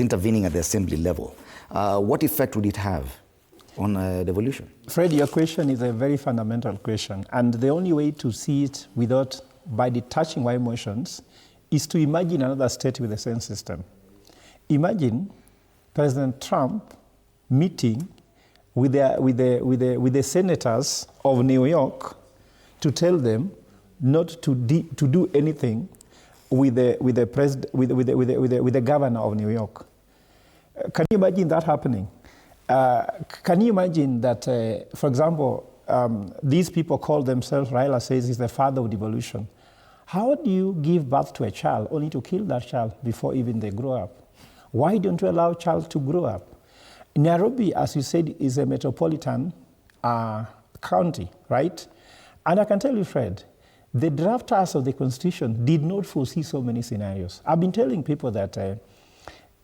intervening at the assembly level. What effect would it have on devolution? Fred, your question is a very fundamental question, and the only way to see it without by detaching our emotions is to imagine another state with the same system. Imagine President Trump meeting with the senators of New York to tell them not to do anything with the governor of New York. Can you imagine that happening? Can you imagine that, for example, these people call themselves, Raila says, is the father of devolution. How do you give birth to a child only to kill that child before even they grow up? Why don't you allow a child to grow up? Nairobi, as you said, is a metropolitan county, right? And I can tell you, Fred, the drafters of the Constitution did not foresee so many scenarios. I've been telling people that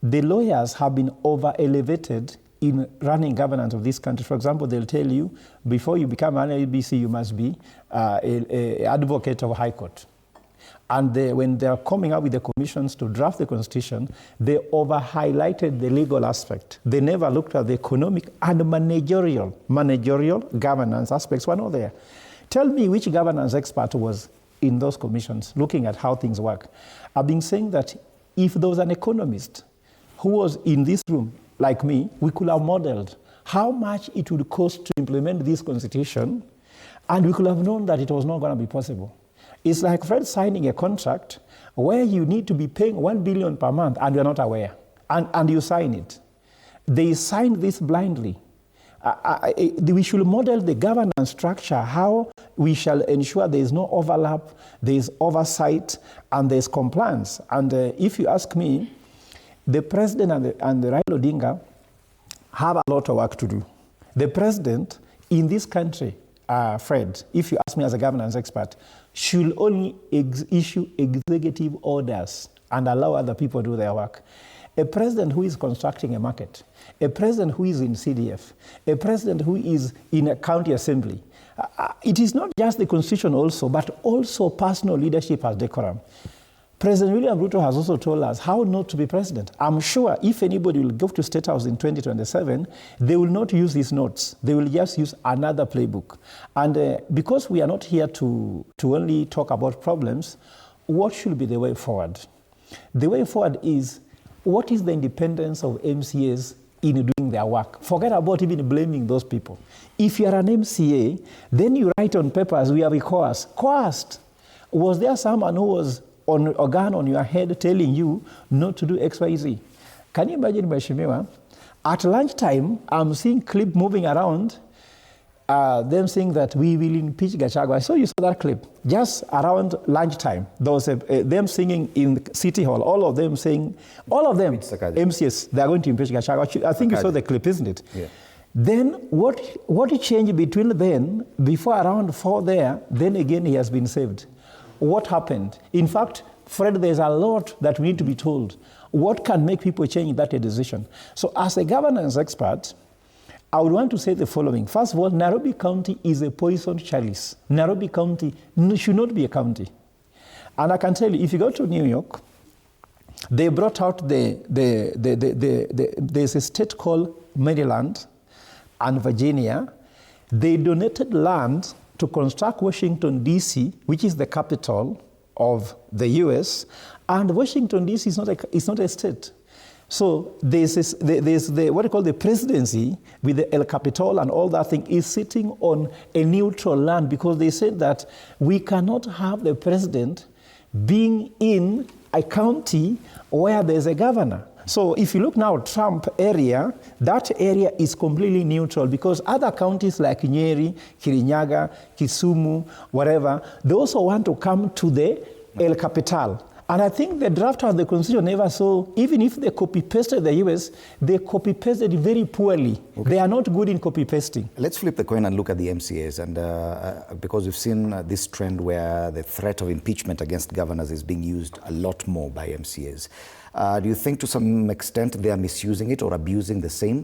the lawyers have been over-elevated in running governance of this country. For example, they'll tell you, before you become an LBC, you must be an advocate of High Court. And when they're coming up with the commissions to draft the Constitution, they over-highlighted the legal aspect. They never looked at the economic and managerial governance aspects were not there. Tell me which governance expert was in those commissions looking at how things work. I've been saying that if there was an economist who was in this room, like me, we could have modeled how much it would cost to implement this Constitution, and we could have known that it was not going to be possible. It's like Fred signing a contract where you need to be paying 1 billion per month and you're not aware, and you sign it. They signed this blindly. We should model the governance structure, how we shall ensure there is no overlap, there is oversight, and there is compliance. And if you ask me, the president and the Raila Odinga have a lot of work to do. The president in this country, Fred, if you ask me as a governance expert, should only issue executive orders and allow other people to do their work. A president who is constructing a market, a president who is in CDF, a president who is in a county assembly, it is not just the Constitution also, but also personal leadership as decorum. President William Ruto has also told us how not to be president. I'm sure if anybody will go to State House in 2027, they will not use these notes. They will just use another playbook. And because we are not here to only talk about problems, what should be the way forward? The way forward is, what is the independence of MCAs in doing their work? Forget about even blaming those people. If you are an MCA, then you write on papers, we are coerced. Coerced. Was there someone who was on a gun on your head telling you not to do X, Y, Z? Can you imagine, Mheshimiwa? At lunchtime, I'm seeing clip moving around, them saying that we will impeach Gachagua. I saw you saw that clip just around lunchtime. There was them singing in City Hall, all of them saying, all of them, MCS, they're going to impeach Gachagua. I think you saw the clip, isn't it? Yeah. Then what changed between then, before around 4 there, then again he has been saved. What happened? In fact, Fred, there's a lot that we need to be told. What can make people change that decision? So as a governance expert, I would want to say the following. First of all, Nairobi County is a poison chalice. Nairobi County should not be a county. And I can tell you, if you go to New York, they brought out there's a state called Maryland and Virginia. They donated land to construct Washington, D.C., which is the capital of the U.S., and Washington, D.C. is not a state. So there's what they call the presidency with the El Capital and all that thing is sitting on a neutral land, because they said that we cannot have the president being in a county where there's a governor. So if you look now at Trump area, that area is completely neutral, because other counties like Nyeri, Kirinyaga, Kisumu, whatever, they also want to come to the El Capital. And I think the drafter of the Constitution never saw, even if they copy-pasted the US, they copy-pasted it very poorly. Okay. They are not good in copy-pasting. Let's flip the coin and look at the MCAs. And because we've seen this trend where the threat of impeachment against governors is being used a lot more by MCAs. Do you think to some extent they are misusing it or abusing the same?